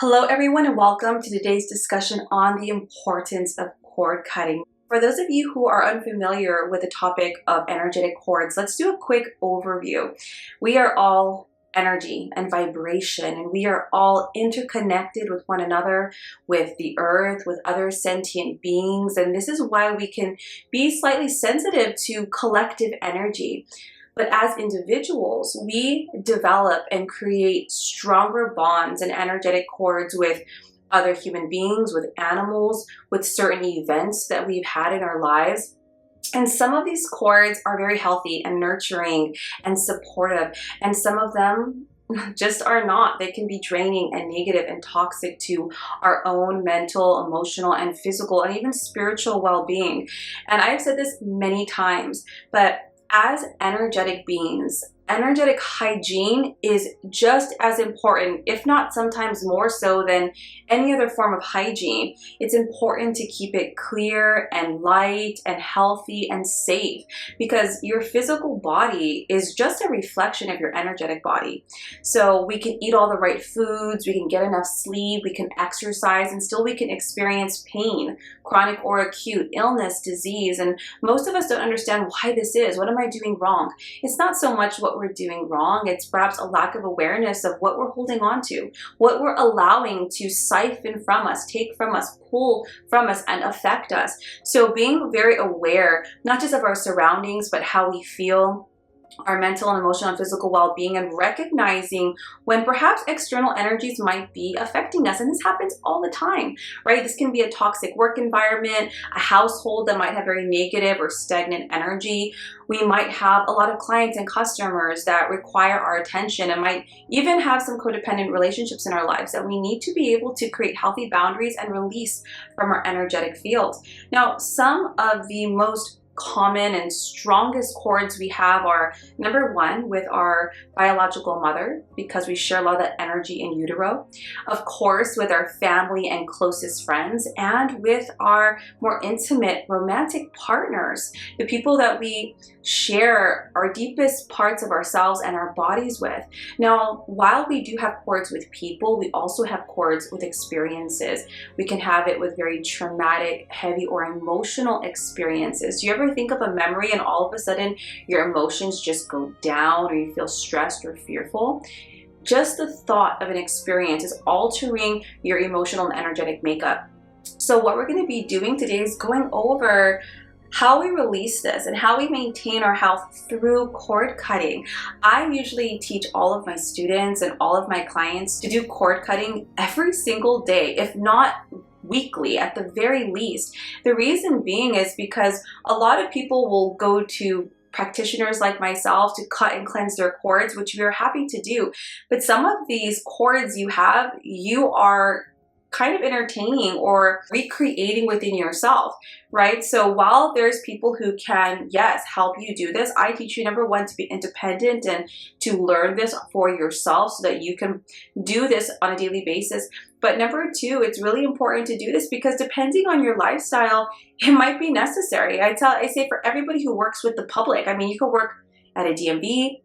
Hello everyone and welcome to today's discussion on the importance of cord cutting. For those of you who are unfamiliar with the topic of energetic cords, let's do a quick overview. We are all energy and vibration, and we are all interconnected with one another, with the earth, with other sentient beings, and this is why we can be slightly sensitive to collective energy. But as individuals, we develop and create stronger bonds and energetic cords with other human beings, with animals, with certain events that we've had in our lives. And some of these cords are very healthy and nurturing and supportive, and some of them just are not. They can be draining and negative and toxic to our own mental, emotional, and physical, and even spiritual well-being. And I've said this many times, but as energetic beings, energetic hygiene is just as important, if not sometimes more so than any other form of hygiene. It's important to keep it clear and light and healthy and safe, because your physical body is just a reflection of your energetic body. So we can eat all the right foods, we can get enough sleep, we can exercise, and still we can experience pain, chronic or acute, illness, disease, and most of us don't understand why this is. What am I doing wrong? It's not so much what we're doing wrong, it's perhaps a lack of awareness of what we're holding on to, what we're allowing to siphon from us, take from us, pull from us, and affect us. So being very aware, not just of our surroundings, but how we feel, our mental and emotional and physical well-being, and recognizing when perhaps external energies might be affecting us. And this happens all the time, right? This can be a toxic work environment, a household that might have very negative or stagnant energy. We might have a lot of clients and customers that require our attention, and might even have some codependent relationships in our lives that we need to be able to create healthy boundaries and release from our energetic fields. Now, some of the most common and strongest cords we have are, number one, with our biological mother, because we share a lot of that energy in utero. Of course, with our family and closest friends, and with our more intimate romantic partners, the people that we share our deepest parts of ourselves and our bodies with. Now, while we do have cords with people, we also have cords with experiences. We can have it with very traumatic, heavy, or emotional experiences. Do you ever think of a memory and all of a sudden your emotions just go down, or you feel stressed or fearful? Just the thought of an experience is altering your emotional and energetic makeup. So what we're going to be doing today is going over how we release this and how we maintain our health through cord cutting. I usually teach all of my students and all of my clients to do cord cutting every single day, if not weekly at the very least. The reason being is because a lot of people will go to practitioners like myself to cut and cleanse their cords, which we are happy to do. But some of these cords you are kind of entertaining or recreating within yourself, right? So while there's people who can, yes, help you do this, I teach you, number one, to be independent and to learn this for yourself so that you can do this on a daily basis. But number two, it's really important to do this because depending on your lifestyle, it might be necessary. I say for everybody who works with the public, I mean, you could work at a DMV,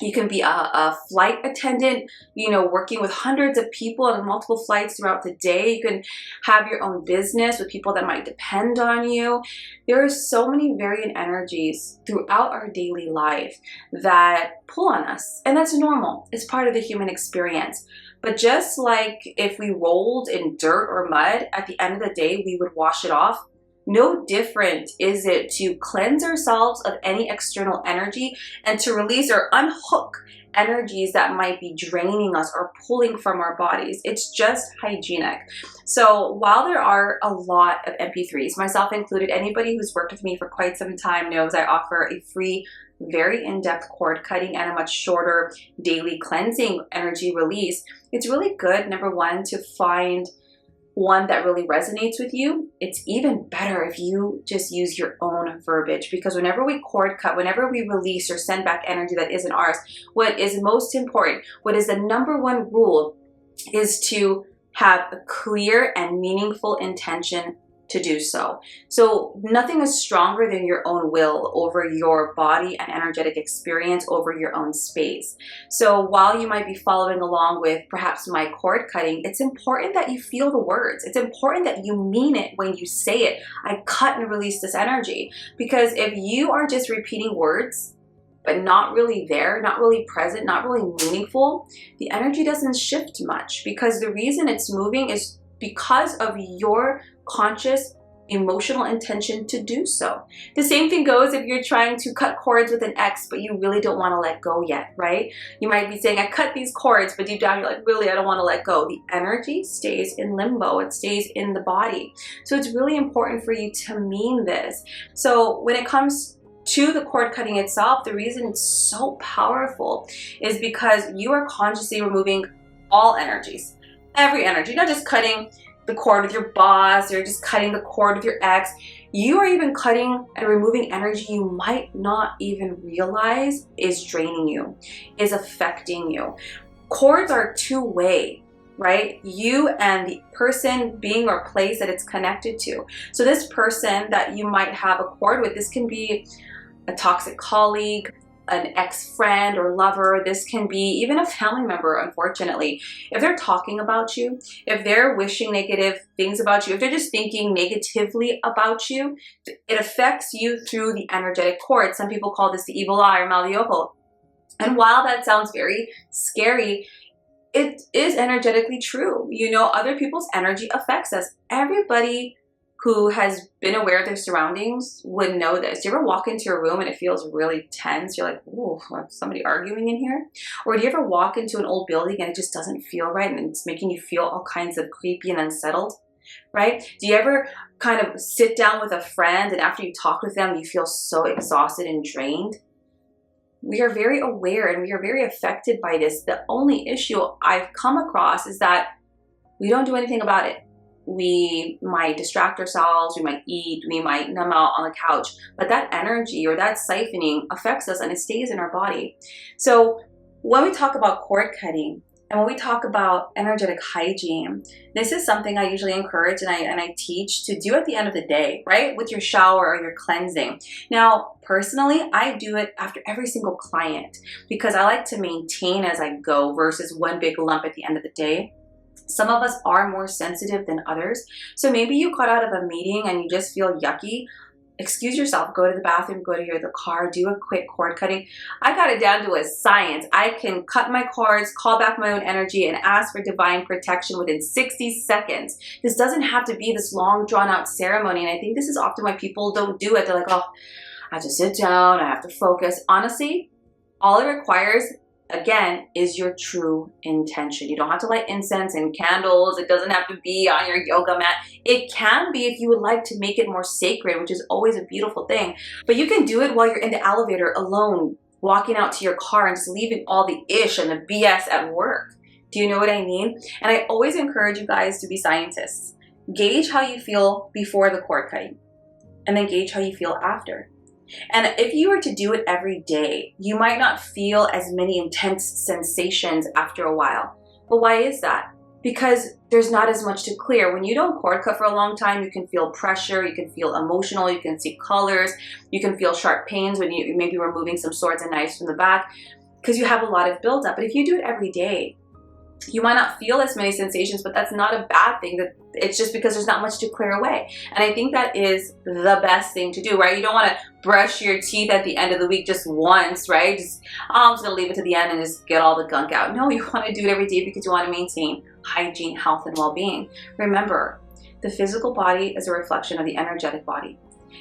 you can be a flight attendant, working with hundreds of people on multiple flights throughout the day. You can have your own business with people that might depend on you. There are so many variant energies throughout our daily life that pull on us, and that's normal. It's part of the human experience. But just like if we rolled in dirt or mud, at the end of the day, we would wash it off. No different is it to cleanse ourselves of any external energy and to release or unhook energies that might be draining us or pulling from our bodies. It's just hygienic. So while there are a lot of MP3s, myself included, anybody who's worked with me for quite some time knows I offer a free, very in-depth cord cutting and a much shorter daily cleansing energy release. It's really good, number one, to find one that really resonates with you. It's even better if you just use your own verbiage, because whenever we cord cut, whenever we release or send back energy that isn't ours, what is most important, what is the number one rule, is to have a clear and meaningful intention to do so. So nothing is stronger than your own will over your body and energetic experience over your own space. So while you might be following along with perhaps my cord cutting, it's important that you feel the words. It's important that you mean it when you say it. I cut and release this energy. Because if you are just repeating words, but not really there, not really present, not really meaningful, the energy doesn't shift much, because the reason it's moving is because of your conscious emotional intention to do so. The same thing goes if you're trying to cut cords with an ex, but you really don't want to let go yet, right? You might be saying, I cut these cords, but deep down you're like, really, I don't want to let go. The energy stays in limbo. It stays in the body. So it's really important for you to mean this. So when it comes to the cord cutting itself, the reason it's so powerful is because you are consciously removing all energies, every energy, not just cutting the cord with your boss or just cutting the cord with your ex. You are even cutting and removing energy you might not even realize is draining you, is affecting you. Cords are two-way, right? You and the person, being, or place that it's connected to. So this person that you might have a cord with, this can be a toxic colleague, an ex-friend or lover. This can be even a family member, unfortunately. If they're talking about you, if they're wishing negative things about you, if they're just thinking negatively about you, it affects you through the energetic cord. Some people call this the evil eye or mal de ojo. And while that sounds very scary, it is energetically true. You know, other people's energy affects us. Everybody who has been aware of their surroundings would know this. Do you ever walk into a room and it feels really tense? You're like, ooh, is somebody arguing in here? Or do you ever walk into an old building and it just doesn't feel right and it's making you feel all kinds of creepy and unsettled, right? Do you ever kind of sit down with a friend and after you talk with them, you feel so exhausted and drained? We are very aware and we are very affected by this. The only issue I've come across is that we don't do anything about it. We might distract ourselves, we might eat, we might numb out on the couch, but that energy or that siphoning affects us and it stays in our body. So when we talk about cord cutting and when we talk about energetic hygiene, this is something I usually encourage and I teach to do at the end of the day, right? With your shower or your cleansing. Now, personally, I do it after every single client because I like to maintain as I go versus one big lump at the end of the day. Some of us are more sensitive than others. So maybe you got out of a meeting and you just feel yucky. Excuse yourself, go to the bathroom, go to the car, do a quick cord cutting. I got it down to a science. I can cut my cords, call back my own energy, and ask for divine protection within 60 seconds. This doesn't have to be this long, drawn-out ceremony, and I think this is often why people don't do it. They're like, oh, I have to sit down, I have to focus. Honestly, all it requires, again, is your true intention. You don't have to light incense and candles. It doesn't have to be on your yoga mat. It can be if you would like to make it more sacred, which is always a beautiful thing. But you can do it while you're in the elevator alone, walking out to your car and just leaving all the ish and the BS at work. Do you know what I mean? And I always encourage you guys to be scientists. Gauge how you feel before the cord cutting and then gauge how you feel after. And if you were to do it every day, you might not feel as many intense sensations after a while. But why is that? Because there's not as much to clear. When you don't cord cut for a long time, you can feel pressure, you can feel emotional, you can see colors, you can feel sharp pains when you maybe removing some swords and knives from the back because you have a lot of buildup. But if you do it every day, you might not feel as many sensations, but that's not a bad thing. It's just because there's not much to clear away. And I think that is the best thing to do, right? You don't want to brush your teeth at the end of the week just once, right? Just, oh, I'm just going to leave it to the end and just get all the gunk out. No, you want to do it every day because you want to maintain hygiene, health, and well-being. Remember, the physical body is a reflection of the energetic body.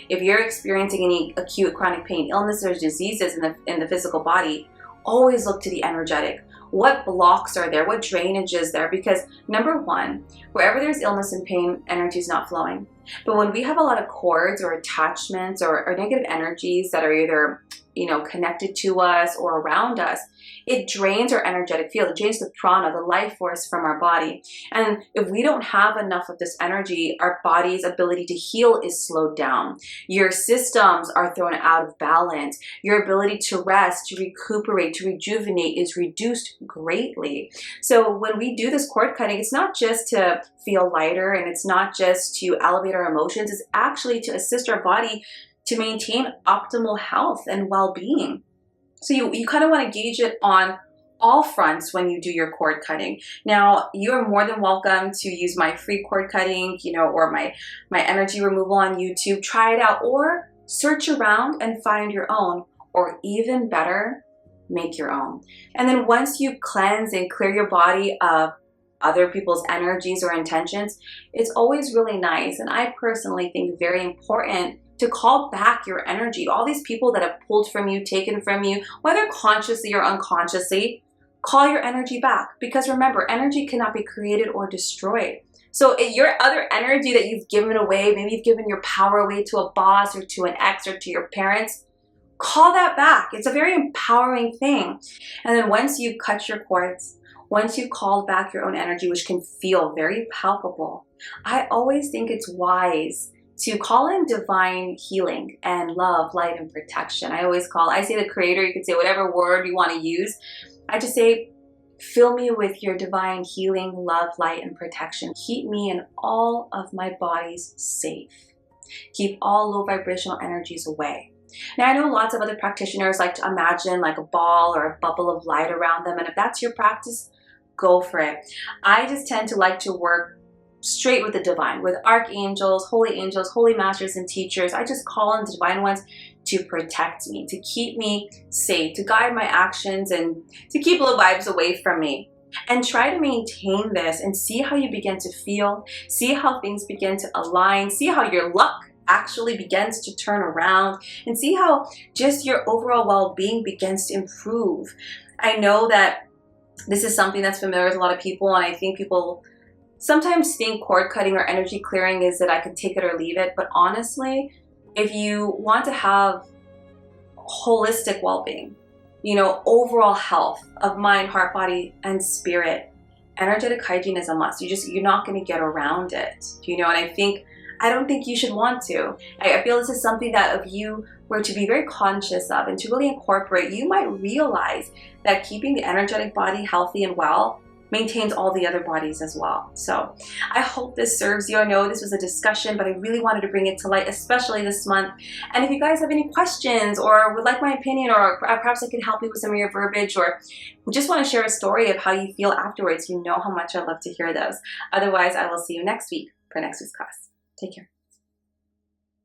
If you're experiencing any acute chronic pain, illness, or diseases in the physical body, always look to the energetic. What blocks are there? What drainage is there? Because number one, wherever there's illness and pain, energy is not flowing. But when we have a lot of cords or attachments or negative energies that are either, connected to us or around us, it drains our energetic field. It drains the prana, the life force from our body. And if we don't have enough of this energy, our body's ability to heal is slowed down. Your systems are thrown out of balance. Your ability to rest, to recuperate, to rejuvenate is reduced greatly. So when we do this cord cutting, it's not just to feel lighter and it's not just to elevate regulate our emotions is actually to assist our body to maintain optimal health and well-being. So you kind of want to gauge it on all fronts when you do your cord cutting. Now, you're more than welcome to use my free cord cutting, or my energy removal on YouTube. Try it out, or search around and find your own, or even better, make your own. And then once you cleanse and clear your body of other people's energies or intentions, it's always really nice, and I personally think very important, to call back your energy. All these people that have pulled from you, taken from you, whether consciously or unconsciously, call your energy back. Because remember, energy cannot be created or destroyed. So your other energy that you've given away, maybe you've given your power away to a boss or to an ex or to your parents, call that back. It's a very empowering thing. And then once you cut your cords, once you've called back your own energy, which can feel very palpable, I always think it's wise to call in divine healing and love, light, and protection. I say the creator, you can say whatever word you want to use. I just say, fill me with your divine healing, love, light, and protection. Keep me and all of my bodies safe. Keep all low vibrational energies away. Now, I know lots of other practitioners like to imagine like a ball or a bubble of light around them. And if that's your practice, go for it. I just tend to like to work straight with the divine, with archangels, holy masters, and teachers. I just call on the divine ones to protect me, to keep me safe, to guide my actions, and to keep low vibes away from me. And try to maintain this and see how you begin to feel, see how things begin to align, see how your luck actually begins to turn around, and see how just your overall well-being begins to improve. I know that this is something that's familiar with a lot of people, and I think people sometimes think cord cutting or energy clearing is that I could take it or leave it. But honestly, if you want to have holistic well-being, overall health of mind, heart, body, and spirit, energetic hygiene is a must. You're not going to get around it, and I don't think you should want to. I feel this is something that if you were to be very conscious of and to really incorporate, you might realize that keeping the energetic body healthy and well maintains all the other bodies as well. So I hope this serves you. I know this was a discussion, but I really wanted to bring it to light, especially this month. And if you guys have any questions or would like my opinion, or perhaps I could help you with some of your verbiage, or just want to share a story of how you feel afterwards, you know how much I love to hear those. Otherwise, I will see you next week for next week's class. Take care.